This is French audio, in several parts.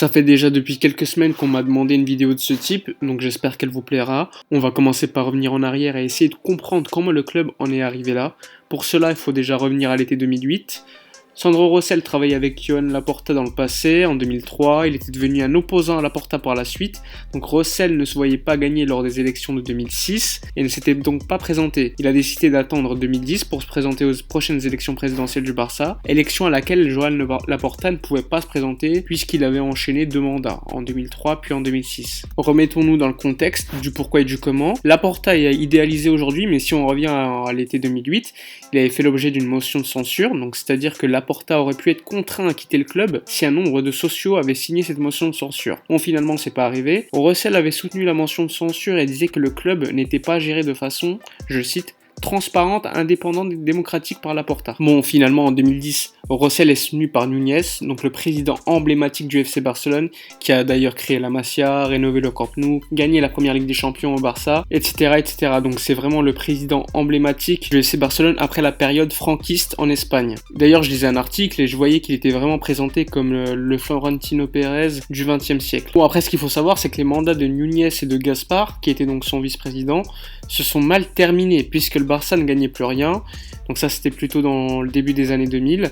Ça fait déjà depuis quelques semaines qu'on m'a demandé une vidéo de ce type, donc j'espère qu'elle vous plaira. On va commencer par revenir en arrière et essayer de comprendre comment le club en est arrivé là. Pour cela, il faut déjà revenir à l'été 2008. Sandro Rosell travaillait avec Johan Laporta dans le passé, en 2003, il était devenu un opposant à Laporta par la suite, donc Rosell ne se voyait pas gagner lors des élections de 2006 et ne s'était donc pas présenté. Il a décidé d'attendre 2010 pour se présenter aux prochaines élections présidentielles du Barça, élection à laquelle Johan Laporta ne pouvait pas se présenter puisqu'il avait enchaîné 2 mandats, en 2003 puis en 2006. Remettons-nous dans le contexte du pourquoi et du comment. Laporta est idéalisé aujourd'hui, mais si on revient à l'été 2008, il avait fait l'objet d'une motion de censure, donc c'est-à-dire que Laporta aurait pu être contraint à quitter le club si un nombre de sociaux avaient signé cette motion de censure. Bon, finalement, c'est pas arrivé. Rosell avait soutenu la motion de censure et disait que le club n'était pas géré de façon, je cite, transparente, indépendante et démocratique par Laporta. Bon, finalement, en 2010, Rosell est soutenu par Núñez, donc le président emblématique du FC Barcelone, qui a d'ailleurs créé la Masia, rénové le Camp Nou, gagné la première Ligue des Champions au Barça, etc., etc. Donc c'est vraiment le président emblématique du FC Barcelone après la période franquiste en Espagne. D'ailleurs, je lisais un article et je voyais qu'il était vraiment présenté comme le Florentino Pérez du XXe siècle. Bon, après, ce qu'il faut savoir, c'est que les mandats de Núñez et de Gaspar, qui était donc son vice-président, se sont mal terminés, puisque le Barça ne gagnait plus rien, donc ça c'était plutôt dans le début des années 2000.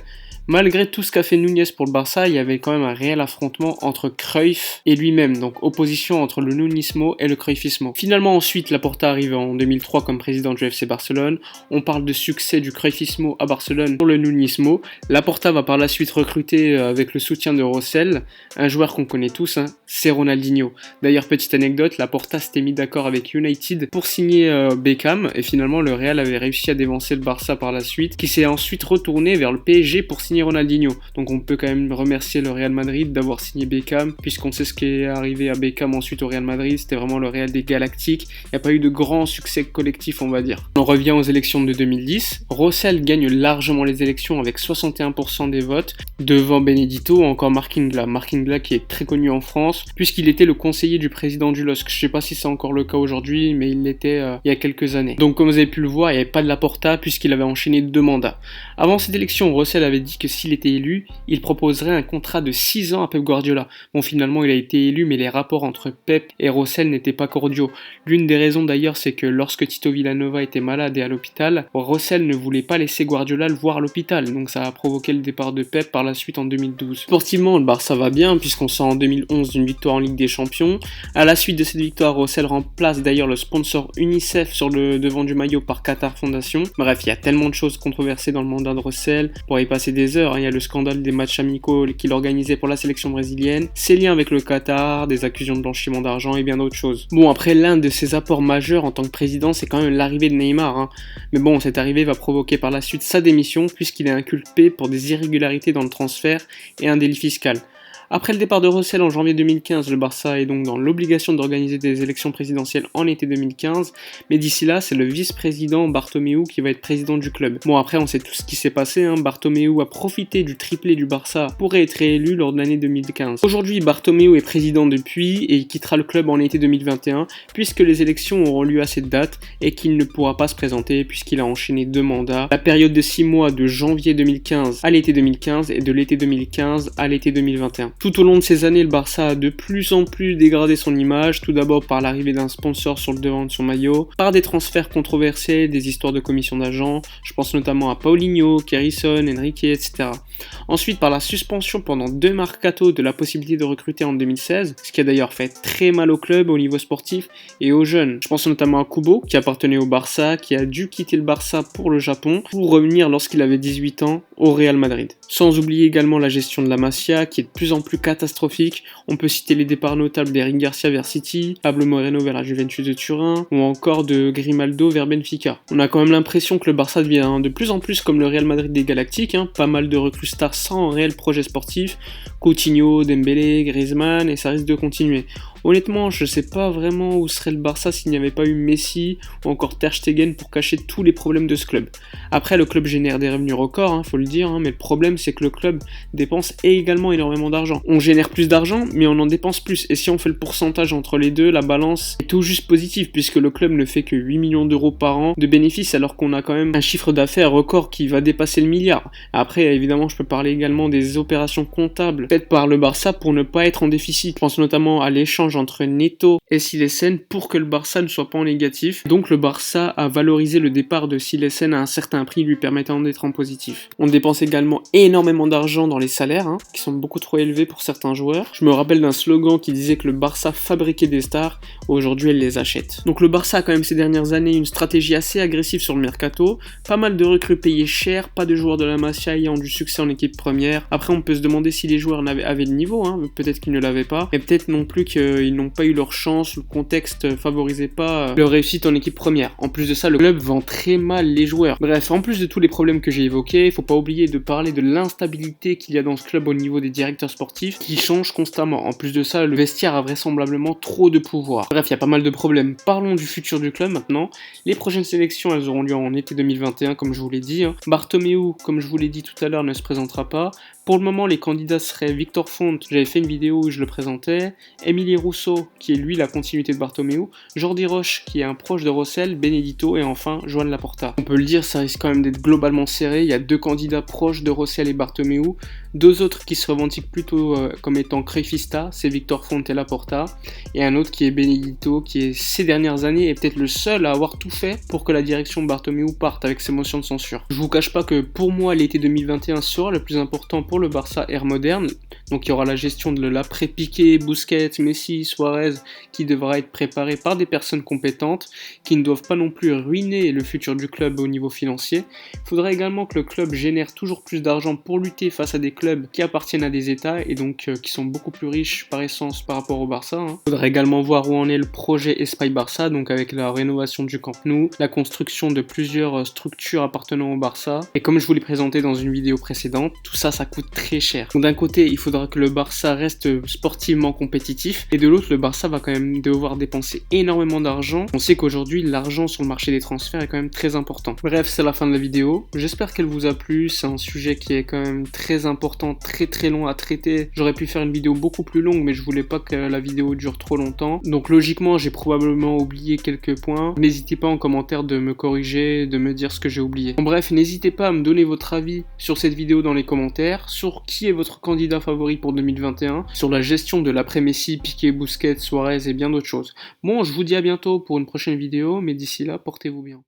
Malgré tout ce qu'a fait Núñez pour le Barça, il y avait quand même un réel affrontement entre Cruyff et lui-même, donc opposition entre le Nunismo et le Cruyffismo. Finalement ensuite, Laporta arrive en 2003 comme président du FC Barcelone, on parle de succès du Cruyffismo à Barcelone pour le Nunismo. Laporta va par la suite recruter avec le soutien de Rosell, un joueur qu'on connaît tous, c'est Ronaldinho. D'ailleurs, petite anecdote, Laporta s'était mis d'accord avec United pour signer Beckham, et finalement le Real avait réussi à dévancer le Barça par la suite, qui s'est ensuite retourné vers le PSG pour signer Ronaldinho. Donc on peut quand même remercier le Real Madrid d'avoir signé Beckham, puisqu'on sait ce qui est arrivé à Beckham ensuite au Real Madrid, c'était vraiment le Real des Galactiques, il n'y a pas eu de grand succès collectif on va dire. On revient aux élections de 2010, Rosell gagne largement les élections avec 61% des votes, devant Benedito ou encore Marc Ingla qui est très connu en France, puisqu'il était le conseiller du président du LOSC. Je sais pas si c'est encore le cas aujourd'hui, mais il l'était il y a quelques années. Donc comme vous avez pu le voir, il n'y avait pas de Laporta puisqu'il avait enchaîné 2 mandats. Avant cette élection, Rosell avait dit que s'il était élu, il proposerait un contrat de 6 ans à Pep Guardiola. Bon, finalement, il a été élu, mais les rapports entre Pep et Rosell n'étaient pas cordiaux. L'une des raisons d'ailleurs, c'est que lorsque Tito Vilanova était malade et à l'hôpital, Rosell ne voulait pas laisser Guardiola le voir à l'hôpital, donc ça a provoqué le départ de Pep par la suite en 2012. Sportivement, le Barça va bien, puisqu'on sort en 2011 d'une victoire en Ligue des Champions. À la suite de cette victoire, Rosell remplace d'ailleurs le sponsor UNICEF sur le devant du maillot par Qatar Foundation. Bref, il y a tellement de choses controversées dans le mandat de Rosell, pour y passer des heures. Il y a le scandale des matchs amicaux qu'il organisait pour la sélection brésilienne, ses liens avec le Qatar, des accusations de blanchiment d'argent et bien d'autres choses. Bon, après, l'un de ses apports majeurs en tant que président, c'est quand même l'arrivée de Neymar. Mais bon, cette arrivée va provoquer par la suite sa démission, puisqu'il est inculpé pour des irrégularités dans le transfert et un délit fiscal. Après le départ de Rosell en janvier 2015, le Barça est donc dans l'obligation d'organiser des élections présidentielles en été 2015, mais d'ici là, c'est le vice-président Bartomeu qui va être président du club. Bon, après, on sait tout ce qui s'est passé, Bartomeu a profité du triplé du Barça pour être réélu lors de l'année 2015. Aujourd'hui, Bartomeu est président depuis et il quittera le club en été 2021, puisque les élections auront lieu à cette date et qu'il ne pourra pas se présenter puisqu'il a enchaîné 2 mandats. La période de 6 mois de janvier 2015 à l'été 2015 et de l'été 2015 à l'été 2021. Tout au long de ces années, le Barça a de plus en plus dégradé son image, tout d'abord par l'arrivée d'un sponsor sur le devant de son maillot, par des transferts controversés, des histoires de commission d'agents, je pense notamment à Paulinho, Kerrison, Enrique, etc. Ensuite, par la suspension pendant 2 mercatos de la possibilité de recruter en 2016, ce qui a d'ailleurs fait très mal au club, au niveau sportif et aux jeunes. Je pense notamment à Kubo, qui appartenait au Barça, qui a dû quitter le Barça pour le Japon, pour revenir lorsqu'il avait 18 ans au Real Madrid. Sans oublier également la gestion de la Masia, qui est de plus en plus catastrophique. On peut citer les départs notables d'Eric Garcia vers City, Pablo Moreno vers la Juventus de Turin, ou encore de Grimaldo vers Benfica. On a quand même l'impression que le Barça devient de plus en plus comme le Real Madrid des Galactiques, pas mal de recrues stars sans réel projet sportif, Coutinho, Dembélé, Griezmann, et ça risque de continuer. Honnêtement, je sais pas vraiment où serait le Barça s'il n'y avait pas eu Messi ou encore Ter Stegen pour cacher tous les problèmes de ce club. Après, le club génère des revenus records, faut le dire, mais le problème c'est que le club dépense également énormément d'argent. On génère plus d'argent, mais on en dépense plus. Et si on fait le pourcentage entre les deux, la balance est tout juste positive, puisque le club ne fait que 8 millions d'euros par an de bénéfices, alors qu'on a quand même un chiffre d'affaires record qui va dépasser le milliard. Après, évidemment, je peux parler également des opérations comptables faites par le Barça pour ne pas être en déficit. Je pense notamment à l'échange entre Neto et Silesen pour que le Barça ne soit pas en négatif. Donc le Barça a valorisé le départ de Silesen à un certain prix lui permettant d'être en positif. On dépense également énormément d'argent dans les salaires, qui sont beaucoup trop élevés pour certains joueurs. Je me rappelle d'un slogan qui disait que le Barça fabriquait des stars, aujourd'hui elle les achète. Donc le Barça a quand même ces dernières années une stratégie assez agressive sur le mercato, pas mal de recrues payées cher, pas de joueurs de la Masia ayant du succès en équipe première. Après on peut se demander si les joueurs avaient le niveau, peut-être qu'ils ne l'avaient pas, et peut-être non plus qu'ils n'ont pas eu leur chance, le contexte favorisait pas leur réussite en équipe première. En plus de ça, le club vend très mal les joueurs. Bref, en plus de tous les problèmes que j'ai évoqués, il faut pas oublier de parler de l'instabilité qu'il y a dans ce club au niveau des directeurs sportifs qui changent constamment. En plus de ça, le vestiaire a vraisemblablement trop de pouvoir. Bref, il y a pas mal de problèmes. Parlons du futur du club maintenant. Les prochaines sélections, elles auront lieu en été 2021, comme je vous l'ai dit. Bartomeu, comme je vous l'ai dit tout à l'heure, ne se présentera pas. Pour le moment, les candidats seraient Victor Font, j'avais fait une vidéo où je le présentais, Émilie Rousseau, qui est lui la continuité de Bartomeu, Jordi Roche, qui est un proche de Rossel, Benedito, et enfin Joan Laporta. On peut le dire, ça risque quand même d'être globalement serré, il y a 2 candidats proches de Rossel et Bartomeu, 2 autres qui se revendiquent plutôt comme étant Crefista, c'est Victor Font et Laporta, et un autre qui est Benedito, qui est ces dernières années est peut-être le seul à avoir tout fait pour que la direction Bartomeu parte avec ses motions de censure. Je vous cache pas que pour moi, l'été 2021 sera le plus important pour le Barça ère moderne, donc il y aura la gestion de l'après-Piqué, Busquets, Messi, Suarez qui devra être préparée par des personnes compétentes qui ne doivent pas non plus ruiner le futur du club au niveau financier. Il faudra également que le club génère toujours plus d'argent pour lutter face à des clubs qui appartiennent à des États et donc qui sont beaucoup plus riches par essence par rapport au Barça. Il faudra également voir où en est le projet Espai Barça, donc avec la rénovation du Camp Nou, la construction de plusieurs structures appartenant au Barça, et comme je vous l'ai présenté dans une vidéo précédente, tout ça, ça coûte très cher. Donc d'un côté, il faudra que le Barça reste sportivement compétitif, et de l'autre, le Barça va quand même devoir dépenser énormément d'argent. On sait qu'aujourd'hui, l'argent sur le marché des transferts est quand même très important. Bref, c'est la fin de la vidéo. J'espère qu'elle vous a plu. C'est un sujet qui est quand même très important, très long à traiter. J'aurais pu faire une vidéo beaucoup plus longue, mais je voulais pas que la vidéo dure trop longtemps. Donc logiquement, j'ai probablement oublié quelques points. N'hésitez pas en commentaire de me corriger, de me dire ce que j'ai oublié. En bref, n'hésitez pas à me donner votre avis sur cette vidéo dans les commentaires, sur qui est votre candidat favori pour 2021, sur la gestion de l'après-Messi, Piqué, Busquets, Suarez et bien d'autres choses. Bon, je vous dis à bientôt pour une prochaine vidéo, mais d'ici là, portez-vous bien.